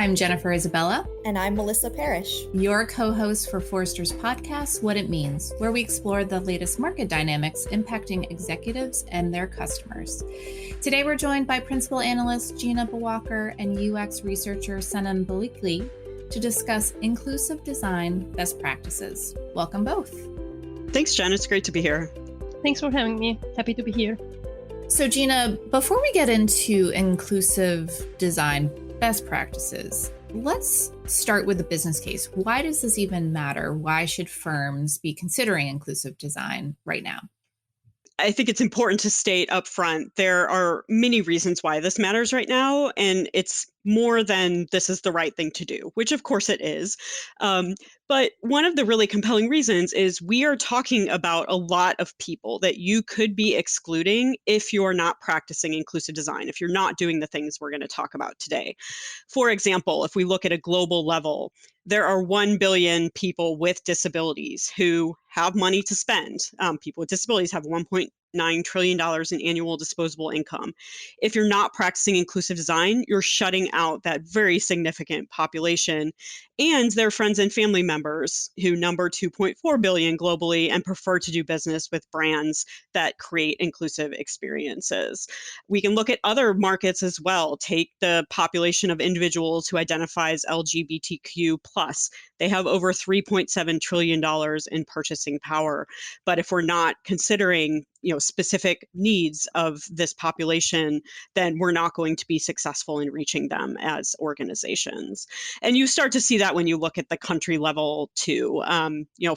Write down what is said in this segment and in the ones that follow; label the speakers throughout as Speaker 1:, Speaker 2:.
Speaker 1: I'm Jennifer Isabella.
Speaker 2: And I'm Melissa Parrish.
Speaker 1: Your co-host for Forrester's podcast, What It Means, where we explore the latest market dynamics impacting executives and their customers. Today, we're joined by Principal Analyst Gina Bhawalkar and UX researcher Senem Biyikli to discuss inclusive design best practices. Welcome both.
Speaker 3: Thanks, Jen. It's great to be here.
Speaker 4: Thanks for having me. Happy to be here.
Speaker 1: So, Gina, before we get into inclusive design best practices, let's start with the business case. Why does this even matter? Why should firms be considering inclusive design right now?
Speaker 3: I think it's important to state up front, there are many reasons why this matters right now, and it's more than this is the right thing to do, which of course it is. But one of the really compelling reasons is we are talking about a lot of people that you could be excluding if you're not practicing inclusive design, if you're not doing the things we're going to talk about today. For example, if we look at a global level, there are 1 billion people with disabilities who have money to spend. People with disabilities have $1.9 trillion in annual disposable income. If you're not practicing inclusive design, you're shutting out that very significant population and their friends and family members who number 2.4 billion globally and prefer to do business with brands that create inclusive experiences. We can look at other markets as well. Take the population of individuals who identify as LGBTQ+. They have over $3.7 trillion in purchasing power. But if we're not considering specific needs of this population, then we're not going to be successful in reaching them as organizations. And you start to see that when you look at the country level too.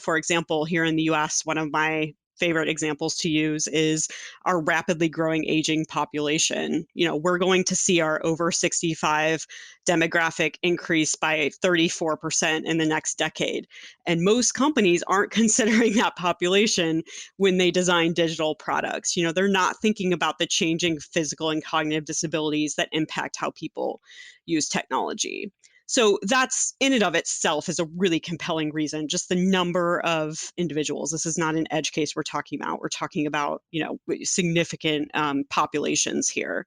Speaker 3: For example, here in the US, one of my favorite examples to use is our rapidly growing aging population. We're going to see our over 65 demographic increase by 34% in the next decade. And most companies aren't considering that population when they design digital products. They're not thinking about the changing physical and cognitive disabilities that impact how people use technology. So that's in and of itself is a really compelling reason, just the number of individuals. This is not an edge case we're talking about. We're talking about, significant populations here.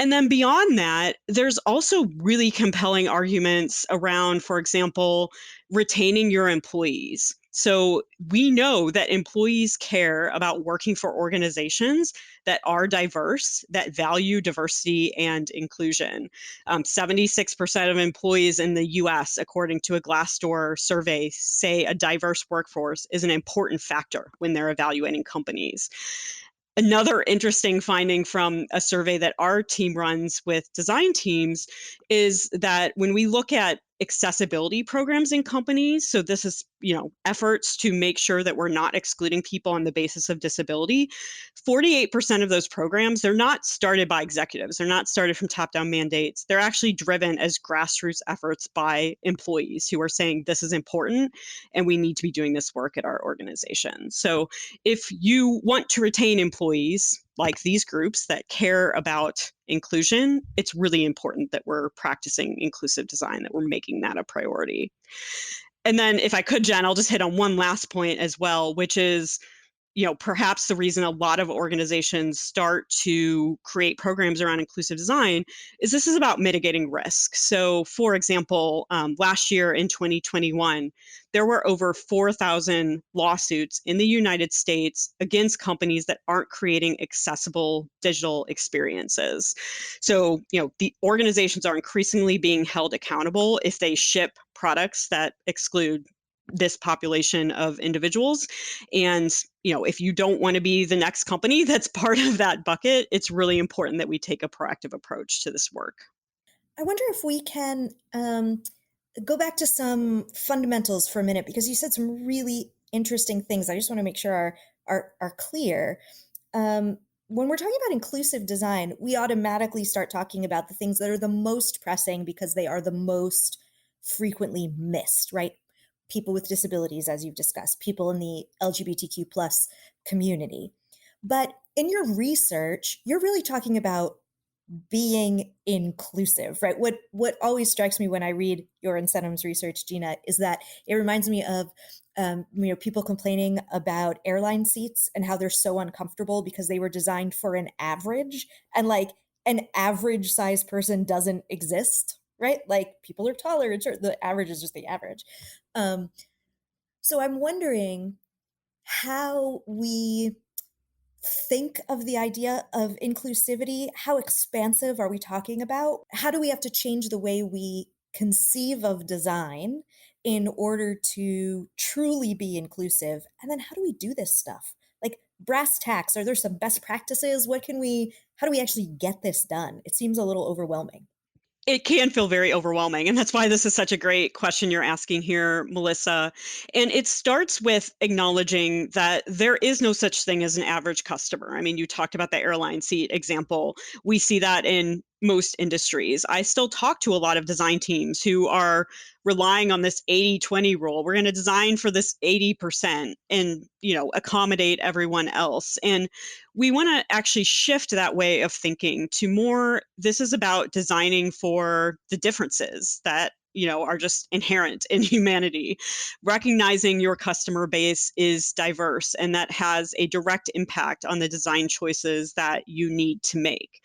Speaker 3: And then beyond that, there's also really compelling arguments around, for example, retaining your employees. So we know that employees care about working for organizations that are diverse, that value diversity and inclusion. 76% of employees in the US, according to a Glassdoor survey, say a diverse workforce is an important factor when they're evaluating companies. Another interesting finding from a survey that our team runs with design teams is that when we look at accessibility programs in companies, so this is, efforts to make sure that we're not excluding people on the basis of disability, 48% of those programs, they're not started by executives. They're not started from top-down mandates. They're actually driven as grassroots efforts by employees who are saying this is important and we need to be doing this work at our organization. So if you want to retain employees like these groups that care about inclusion, it's really important that we're practicing inclusive design, that we're making that a priority. And then if I could, Jen, I'll just hit on one last point as well, which is, perhaps the reason a lot of organizations start to create programs around inclusive design is this is about mitigating risk. So, for example, last year in 2021, there were over 4,000 lawsuits in the United States against companies that aren't creating accessible digital experiences. So, the organizations are increasingly being held accountable if they ship products that exclude this population of individuals. And, if you don't want to be the next company that's part of that bucket, it's really important that we take a proactive approach to this work.
Speaker 2: I wonder if we can go back to some fundamentals for a minute, because you said some really interesting things. I just want to make sure are clear. When we're talking about inclusive design, we automatically start talking about the things that are the most pressing because they are the most frequently missed, right? People with disabilities, as you've discussed, people in the LGBTQ plus community. But in your research, you're really talking about being inclusive, right? What always strikes me when I read your and Senem's research, Gina, is that it reminds me of people complaining about airline seats and how they're so uncomfortable because they were designed for an average, and like an average size person doesn't exist. right? Like people are taller and short. The average is just the average. So I'm wondering how we think of the idea of inclusivity. How expansive are we talking about? How do we have to change the way we conceive of design in order to truly be inclusive? And then how do we do this stuff? Like brass tacks, are there some best practices? How do we actually get this done? It seems a little overwhelming.
Speaker 3: It can feel very overwhelming. And that's why this is such a great question you're asking here, Melissa. And it starts with acknowledging that there is no such thing as an average customer. I mean, you talked about the airline seat example. We see that in most industries. I still talk to a lot of design teams who are relying on this 80-20 rule. We're going to design for this 80% and, accommodate everyone else. And we want to actually shift that way of thinking to more, this is about designing for the differences that are just inherent in humanity. Recognizing your customer base is diverse and that has a direct impact on the design choices that you need to make.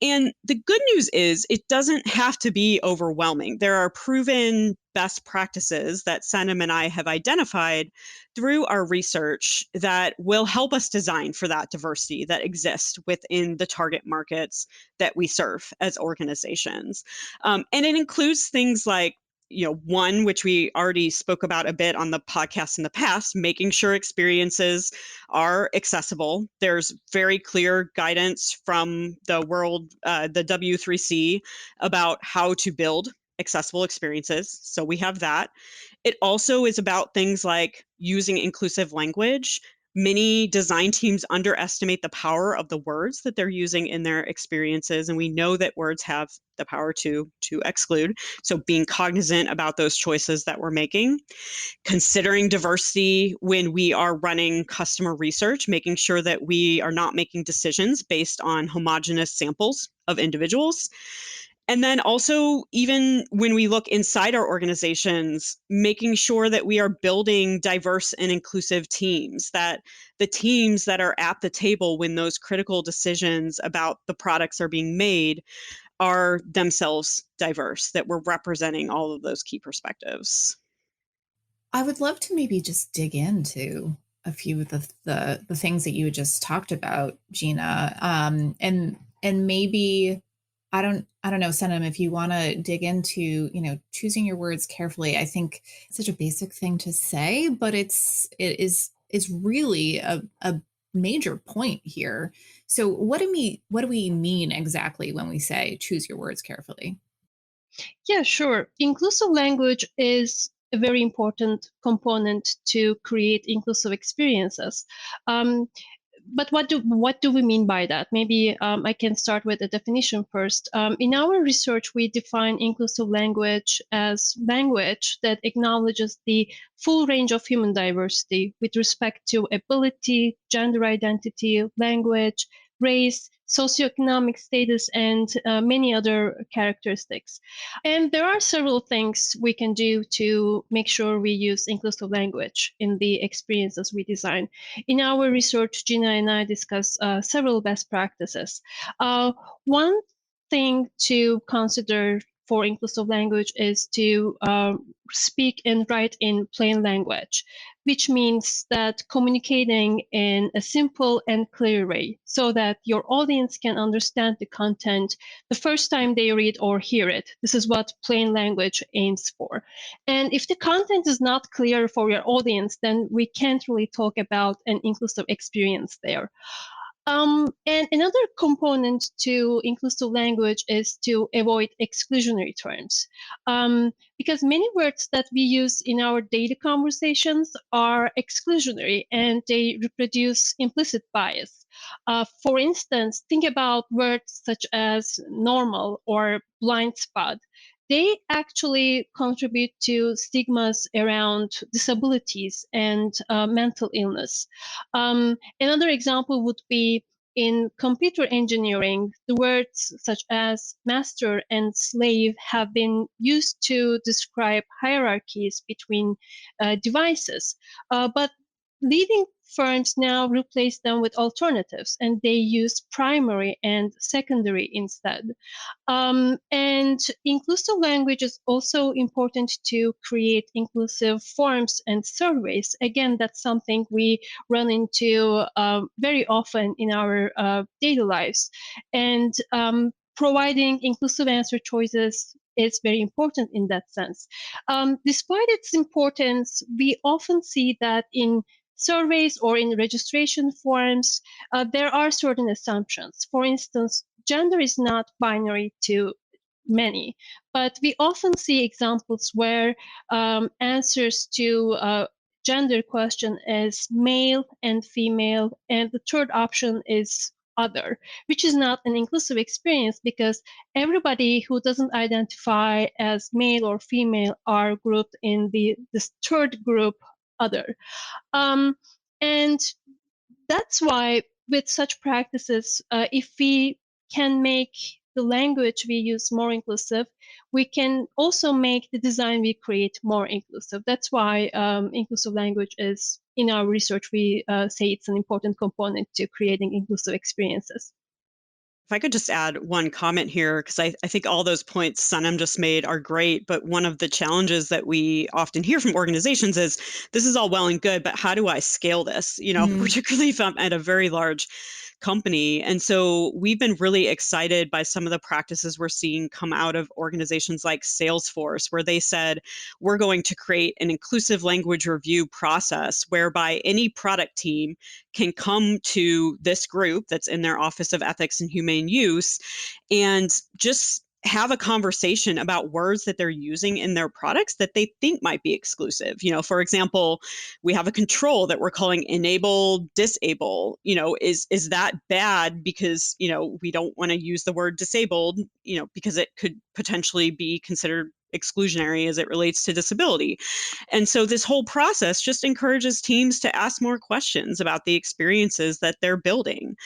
Speaker 3: And the good news is it doesn't have to be overwhelming. There are proven best practices that Senem and I have identified through our research that will help us design for that diversity that exists within the target markets that we serve as organizations. And it includes things like, one, which we already spoke about a bit on the podcast in the past, making sure experiences are accessible. There's very clear guidance from the the W3C about how to build accessible experiences. So we have that. It also is about things like using inclusive language. Many design teams underestimate the power of the words that they're using in their experiences, and we know that words have the power to exclude. So being cognizant about those choices that we're making, considering diversity when we are running customer research, making sure that we are not making decisions based on homogenous samples of individuals. And then also, even when we look inside our organizations, making sure that we are building diverse and inclusive teams, that the teams that are at the table when those critical decisions about the products are being made are themselves diverse, that we're representing all of those key perspectives.
Speaker 1: I would love to maybe just dig into a few of the things that you just talked about, Gina, and maybe I don't know, Senem, if you want to dig into choosing your words carefully. I think it's such a basic thing to say, but it's really a major point here. So what do we mean exactly when we say choose your words carefully?
Speaker 4: Yeah, sure. Inclusive language is a very important component to create inclusive experiences. But what do we mean by that? Maybe I can start with a definition first. In our research, we define inclusive language as language that acknowledges the full range of human diversity with respect to ability, gender identity, language, race, socioeconomic status, and many other characteristics. And there are several things we can do to make sure we use inclusive language in the experiences we design. In our research, Gina and I discussed several best practices. One thing to consider for inclusive language is to speak and write in plain language, which means that communicating in a simple and clear way so that your audience can understand the content the first time they read or hear it. This is what plain language aims for. And if the content is not clear for your audience, then we can't really talk about an inclusive experience there. And another component to inclusive language is to avoid exclusionary terms. Because many words that we use in our daily conversations are exclusionary and they reproduce implicit bias. For instance, think about words such as normal or blind spot. They actually contribute to stigmas around disabilities and mental illness. Another example would be in computer engineering, the words such as master and slave have been used to describe hierarchies between devices. But leading firms now replace them with alternatives, and they use primary and secondary instead. And inclusive language is also important to create inclusive forms and surveys. Again, that's something we run into very often in our daily lives. And providing inclusive answer choices is very important in that sense. Despite its importance, we often see that in surveys or in registration forms, there are certain assumptions. For instance, gender is not binary to many, but we often see examples where answers to gender question is male and female, and the third option is other, which is not an inclusive experience because everybody who doesn't identify as male or female are grouped in this third group, other. And that's why with such practices, if we can make the language we use more inclusive, we can also make the design we create more inclusive. That's why inclusive language is, in our research, we say it's an important component to creating inclusive experiences.
Speaker 3: If I could just add one comment here, because I think all those points Senem just made are great, but one of the challenges that we often hear from organizations is, this is all well and good, but how do I scale this? Particularly if I'm at a very large company. And so we've been really excited by some of the practices we're seeing come out of organizations like Salesforce, where they said, we're going to create an inclusive language review process whereby any product team can come to this group that's in their Office of Ethics and Humane Use and just have a conversation about words that they're using in their products that they think might be exclusive. For example, we have a control that we're calling enable, disable. Is that bad because, we don't want to use the word disabled, because it could potentially be considered exclusionary as it relates to disability. And so this whole process just encourages teams to ask more questions about the experiences that they're building.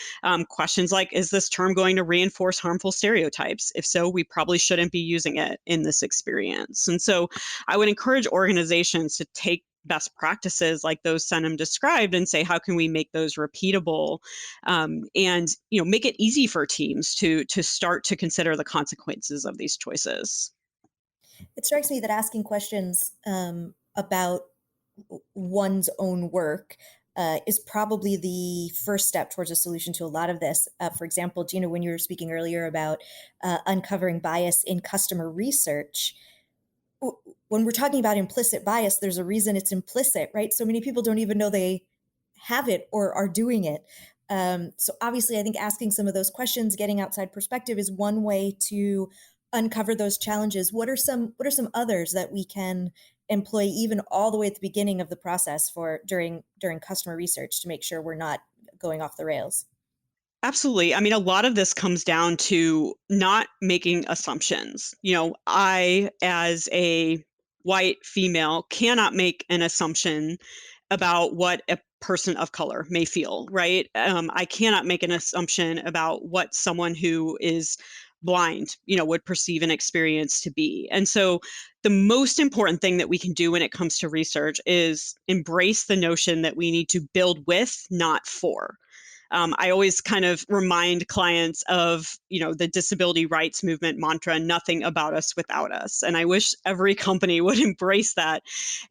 Speaker 3: Questions like, is this term going to reinforce harmful stereotypes? If so, we probably shouldn't be using it in this experience. And so I would encourage organizations to take best practices like those Senem described and say, how can we make those repeatable, and make it easy for teams to start to consider the consequences of these choices.
Speaker 2: It strikes me that asking questions about one's own work is probably the first step towards a solution to a lot of this. For example, Gina, when you were speaking earlier about uncovering bias in customer research, when we're talking about implicit bias, there's a reason it's implicit, right? So many people don't even know they have it or are doing it. So obviously, I think asking some of those questions, getting outside perspective, is one way to uncover those challenges. What are some others that we can employ even all the way at the beginning of the process for during customer research to make sure we're not going off the rails?
Speaker 3: Absolutely. I mean, a lot of this comes down to not making assumptions. I, as a white female, cannot make an assumption about what a person of color may feel, right? I cannot make an assumption about what someone who is blind, would perceive an experience to be. And so the most important thing that we can do when it comes to research is embrace the notion that we need to build with, not for. I always kind of remind clients of, the disability rights movement mantra, nothing about us without us. And I wish every company would embrace that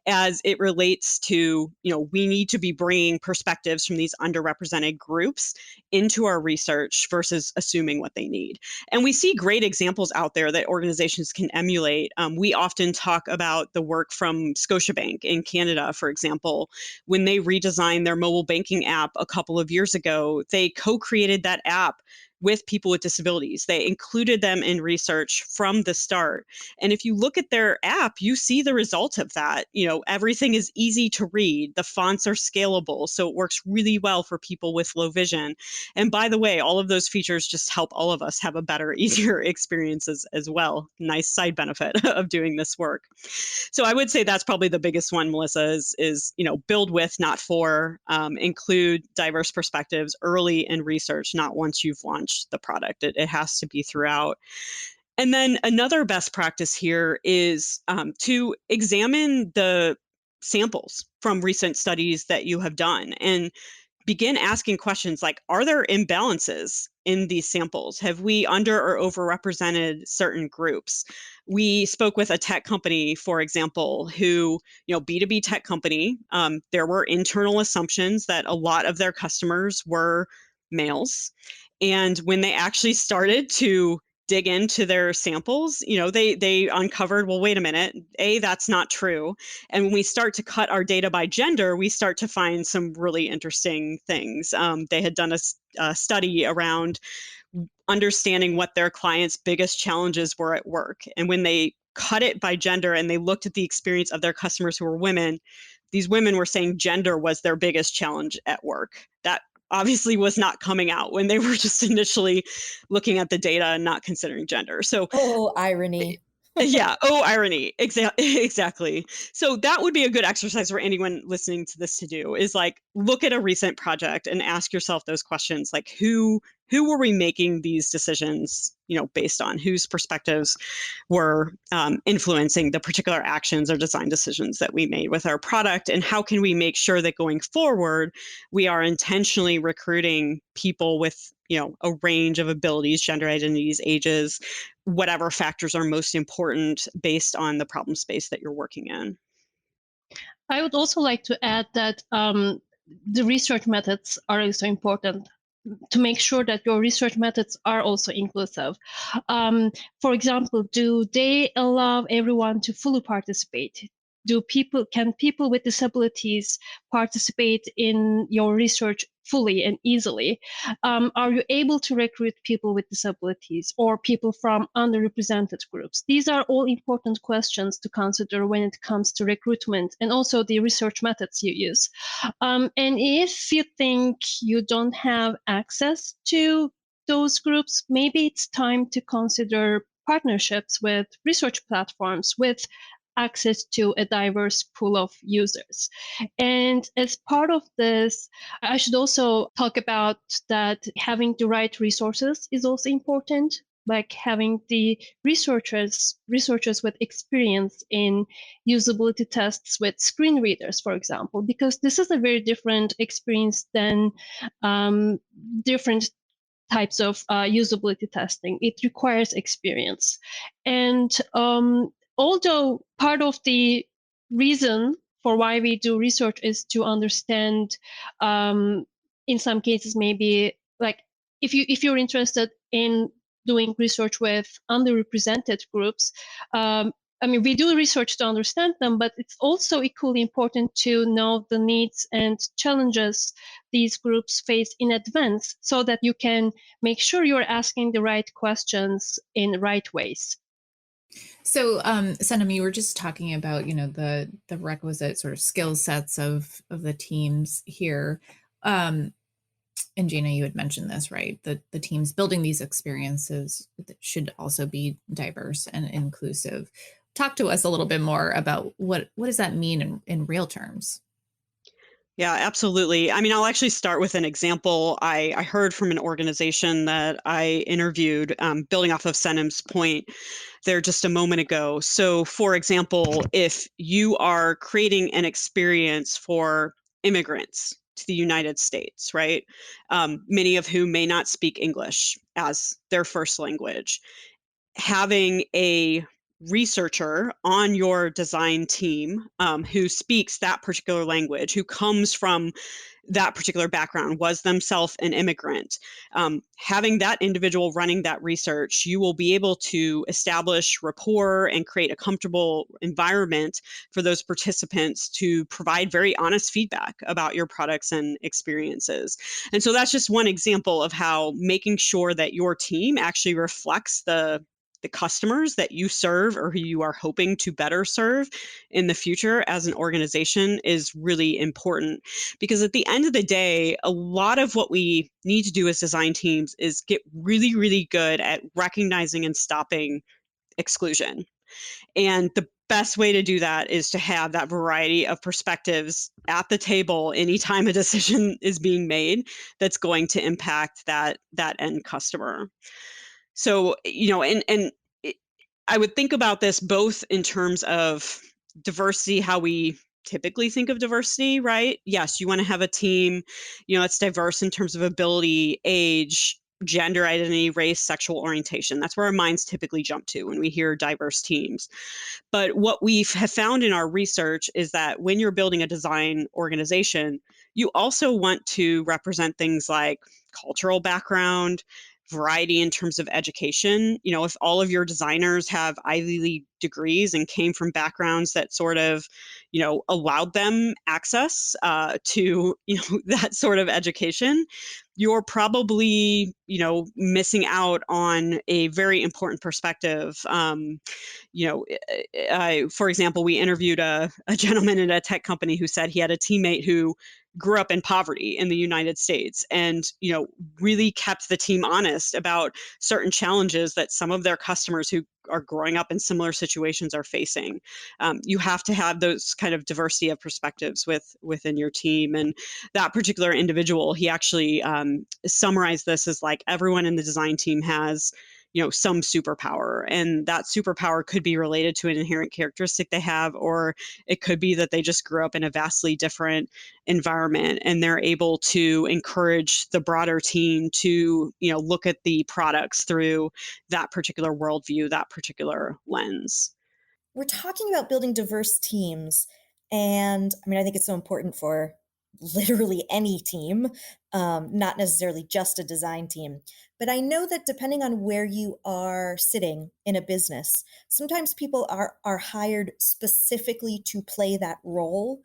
Speaker 3: as it relates to, we need to be bringing perspectives from these underrepresented groups into our research versus assuming what they need. And we see great examples out there that organizations can emulate. We often talk about the work from Scotiabank in Canada, for example. When they redesigned their mobile banking app a couple of years ago, they co-created that app with people with disabilities. They included them in research from the start. And if you look at their app, you see the result of that. Everything is easy to read. The fonts are scalable, so it works really well for people with low vision. And by the way, all of those features just help all of us have a better, easier experience as well. Nice side benefit of doing this work. So I would say that's probably the biggest one, Melissa, is build with, not for, include diverse perspectives early in research, not once you've launched the product. It has to be throughout. And then another best practice here is to examine the samples from recent studies that you have done and begin asking questions like, are there imbalances in these samples? Have we under or overrepresented certain groups? We spoke with a tech company, for example, who, B2B tech company, there were internal assumptions that a lot of their customers were males. And when they actually started to dig into their samples, they uncovered, well, wait a minute, that's not true. And when we start to cut our data by gender, we start to find some really interesting things. They had done a study around understanding what their clients' biggest challenges were at work. And when they cut it by gender and they looked at the experience of their customers who were women, these women were saying gender was their biggest challenge at work. That obviously was not coming out when they were just initially looking at the data and not considering gender. So,
Speaker 2: irony.
Speaker 3: Yeah. Oh, irony. Exactly. So that would be a good exercise for anyone listening to this to do, is like, look at a recent project and ask yourself those questions. Like, who were we making these decisions, based on? Whose perspectives were influencing the particular actions or design decisions that we made with our product? And how can we make sure that going forward, we are intentionally recruiting people with, a range of abilities, gender identities, ages, whatever factors are most important based on the problem space that you're working in.
Speaker 4: I would also like to add that the research methods are also important to make sure that your research methods are also inclusive. For example, do they allow everyone to fully participate? Can people with disabilities participate in your research fully and easily? Are you able to recruit people with disabilities or people from underrepresented groups? These are all important questions to consider when it comes to recruitment and also the research methods you use. And if you think you don't have access to those groups, maybe it's time to consider partnerships with research platforms with access to a diverse pool of users. And as part of this, I should also talk about that having the right resources is also important, like having the researchers with experience in usability tests with screen readers, for example, because this is a very different experience than different types of usability testing. It requires experience. And although part of the reason for why we do research is to understand, in some cases, maybe like if you're interested in doing research with underrepresented groups, we do research to understand them, but it's also equally important to know the needs and challenges these groups face in advance so that you can make sure you're asking the right questions in the right ways.
Speaker 1: So, Senem, you were just talking about, the requisite sort of skill sets of the teams here. And Gina, you had mentioned this, right? The teams building these experiences should also be diverse and inclusive. Talk to us a little bit more about what does that mean in real terms?
Speaker 3: Yeah, absolutely. I'll actually start with an example I heard from an organization that I interviewed, building off of Senem's point there just a moment ago. So, for example, if you are creating an experience for immigrants to the United States, right? Many of whom may not speak English as their first language, having a researcher on your design team who speaks that particular language, who comes from that particular background, was themselves an immigrant, having that individual running that research, you will be able to establish rapport and create a comfortable environment for those participants to provide very honest feedback about your products and experiences. And so that's just one example of how making sure that your team actually reflects the customers that you serve or who you are hoping to better serve in the future as an organization is really important. Because at the end of the day, a lot of what we need to do as design teams is get really, really good at recognizing and stopping exclusion. And the best way to do that is to have that variety of perspectives at the table anytime a decision is being made that's going to impact that end customer. So, I would think about this both in terms of diversity, how we typically think of diversity, right? Yes, you want to have a team, it's diverse in terms of ability, age, gender identity, race, sexual orientation. That's where our minds typically jump to when we hear diverse teams. But what we have found in our research is that when you're building a design organization, you also want to represent things like cultural background, variety in terms of education. If all of your designers have Ivy League degrees and came from backgrounds that sort of, allowed them access to, that sort of education, you're probably, missing out on a very important perspective. For example, we interviewed a gentleman in a tech company who said he had a teammate who grew up in poverty in the United States and, really kept the team honest about certain challenges that some of their customers who are growing up in similar situations are facing. You have to have those kind of diversity of perspectives within your team. And that particular individual, he actually summarized this as like everyone in the design team has some superpower, and that superpower could be related to an inherent characteristic they have, or it could be that they just grew up in a vastly different environment and they're able to encourage the broader team to look at the products through that particular worldview, that particular lens.
Speaker 2: We're talking about building diverse teams, and I mean, I think it's so important for literally any team, not necessarily just a design team. But I know that depending on where you are sitting in a business, sometimes people are hired specifically to play that role,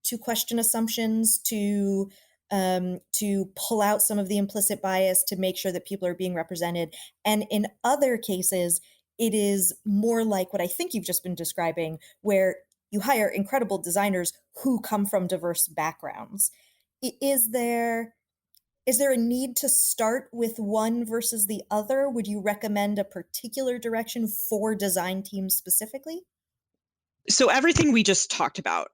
Speaker 2: to question assumptions, to pull out some of the implicit bias, to make sure that people are being represented. And in other cases, it is more like what I think you've just been describing, where you hire incredible designers who come from diverse backgrounds. Is there a need to start with one versus the other? Would you recommend a particular direction for design teams specifically?
Speaker 3: So everything we just talked about,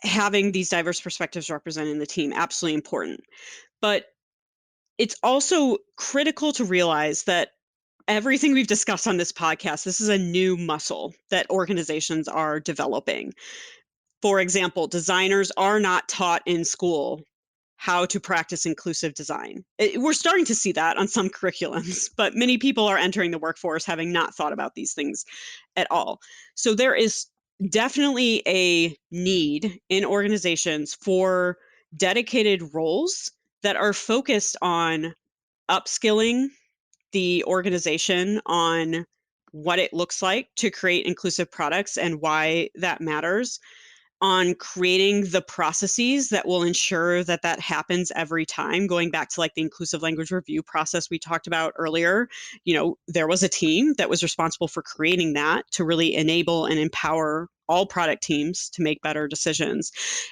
Speaker 3: having these diverse perspectives represented in the team, absolutely important. But it's also critical to realize that everything we've discussed on this podcast, this is a new muscle that organizations are developing. For example, designers are not taught in school how to practice inclusive design. We're starting to see that on some curriculums, but many people are entering the workforce having not thought about these things at all. So there is definitely a need in organizations for dedicated roles that are focused on upskilling the organization on what it looks like to create inclusive products and why that matters, on creating the processes that will ensure that that happens every time. Going back to like the inclusive language review process we talked about earlier, there was a team that was responsible for creating that to really enable and empower all product teams to make better decisions.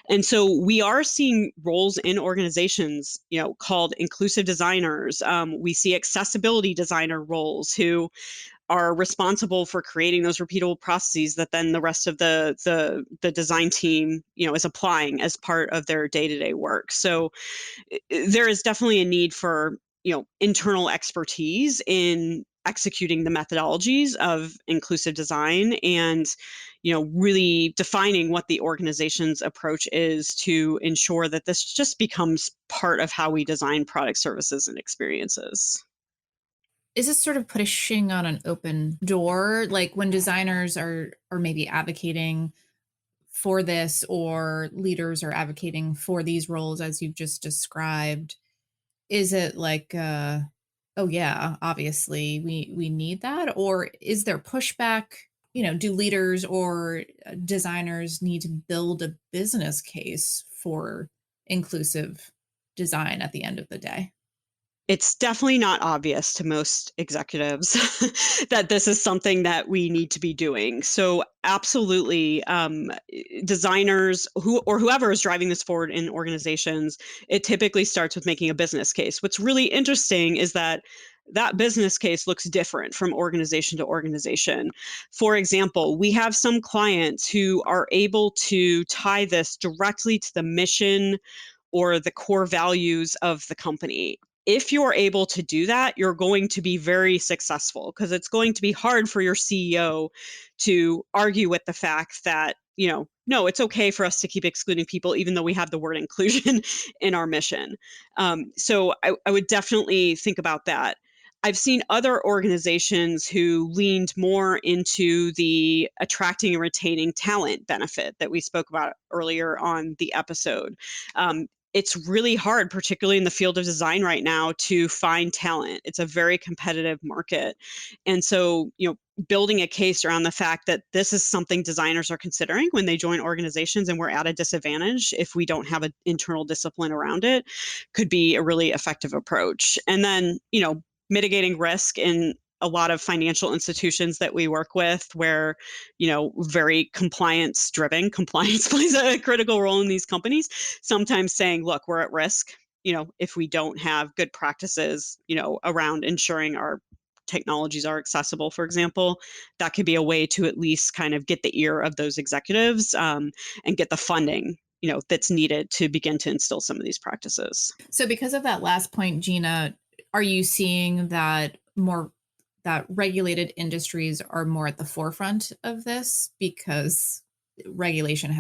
Speaker 3: And so we are seeing roles in organizations, called inclusive designers. We see accessibility designer roles who are responsible for creating those repeatable processes that then the rest of the design team, is applying as part of their day-to-day work. So there is definitely a need for, internal expertise in executing the methodologies of inclusive design and, really defining what the organization's approach is to ensure that this just becomes part of how we design products, services, and experiences.
Speaker 1: Is this sort of pushing on an open door, like when designers are maybe advocating for this, or leaders are advocating for these roles as you've just described? Is it like oh yeah, obviously we need that, or is there pushback? Do leaders or designers need to build a business case for inclusive design at the end of the day?
Speaker 3: It's definitely not obvious to most executives that this is something that we need to be doing. So absolutely, designers or whoever is driving this forward in organizations, it typically starts with making a business case. What's really interesting is that that business case looks different from organization to organization. For example, we have some clients who are able to tie this directly to the mission or the core values of the company. If you're able to do that, you're going to be very successful, because it's going to be hard for your CEO to argue with the fact that no, it's okay for us to keep excluding people, even though we have the word inclusion in our mission. So I would definitely think about that. I've seen other organizations who leaned more into the attracting and retaining talent benefit that we spoke about earlier on the episode. It's really hard, particularly in the field of design right now, to find talent. It's a very competitive market. And so, building a case around the fact that this is something designers are considering when they join organizations, and we're at a disadvantage if we don't have an internal discipline around it, could be a really effective approach. And then, mitigating risk in a lot of financial institutions that we work with where, very compliance plays a critical role in these companies, sometimes saying, look, we're at risk, if we don't have good practices, around ensuring our technologies are accessible, for example. That could be a way to at least kind of get the ear of those executives and get the funding that's needed to begin to instill some of these practices.
Speaker 1: So because of that last point, Gina, are you seeing that regulated industries are more at the forefront of this because regulation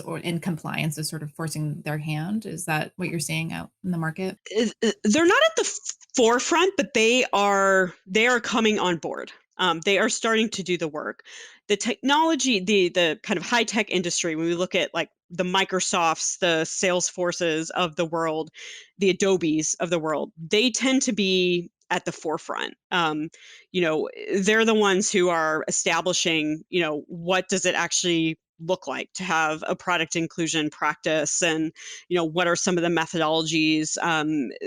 Speaker 1: or in compliance is sort of forcing their hand? Is that what you're seeing out in the market?
Speaker 3: They're not at the forefront, but they are coming on board. They are starting to do the work. The technology, the kind of high tech industry, when we look at like the Microsofts, the Salesforces of the world, the Adobes of the world, they tend to be at the forefront. They're the ones who are establishing, what does it actually look like to have a product inclusion practice, and what are some of the methodologies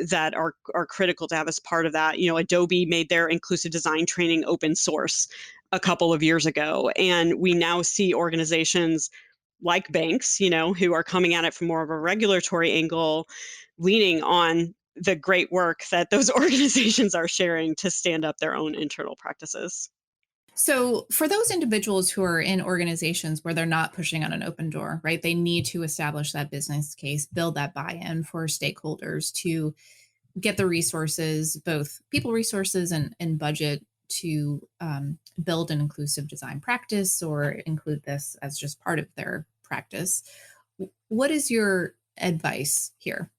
Speaker 3: that are critical to have as part of that. Adobe made their inclusive design training open source a couple of years ago, and we now see organizations like banks, who are coming at it from more of a regulatory angle, leaning on the great work that those organizations are sharing to stand up their own internal practices.
Speaker 1: So for those individuals who are in organizations where they're not pushing on an open door, right? They need to establish that business case, build that buy-in for stakeholders to get the resources, both people resources and budget to build an inclusive design practice or include this as just part of their practice. What is your advice here?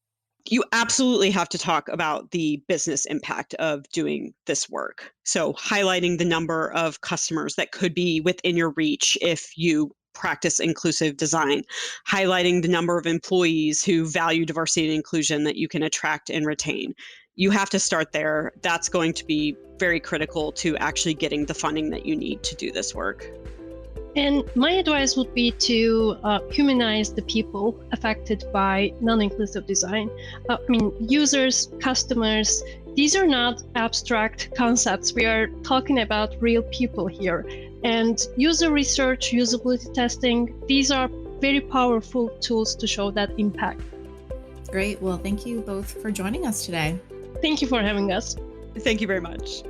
Speaker 3: You absolutely have to talk about the business impact of doing this work. So highlighting the number of customers that could be within your reach if you practice inclusive design, highlighting the number of employees who value diversity and inclusion that you can attract and retain. You have to start there. That's going to be very critical to actually getting the funding that you need to do this work.
Speaker 4: And my advice would be to humanize the people affected by non-inclusive design. Users, customers, these are not abstract concepts. We are talking about real people here. And user research, usability testing, these are very powerful tools to show that impact.
Speaker 1: Great. Well, thank you both for joining us today.
Speaker 4: Thank you for having us.
Speaker 3: Thank you very much.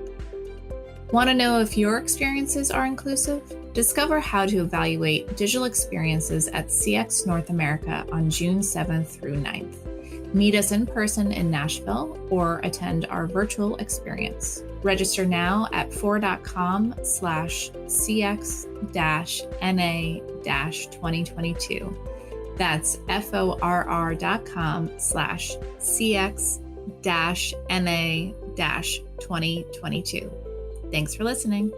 Speaker 1: Want to know if your experiences are inclusive? Discover how to evaluate digital experiences at CX North America on June 7th through 9th. Meet us in person in Nashville or attend our virtual experience. Register now at forr.com/cx-na-2022. That's forr.com/cx-na-2022. Thanks for listening.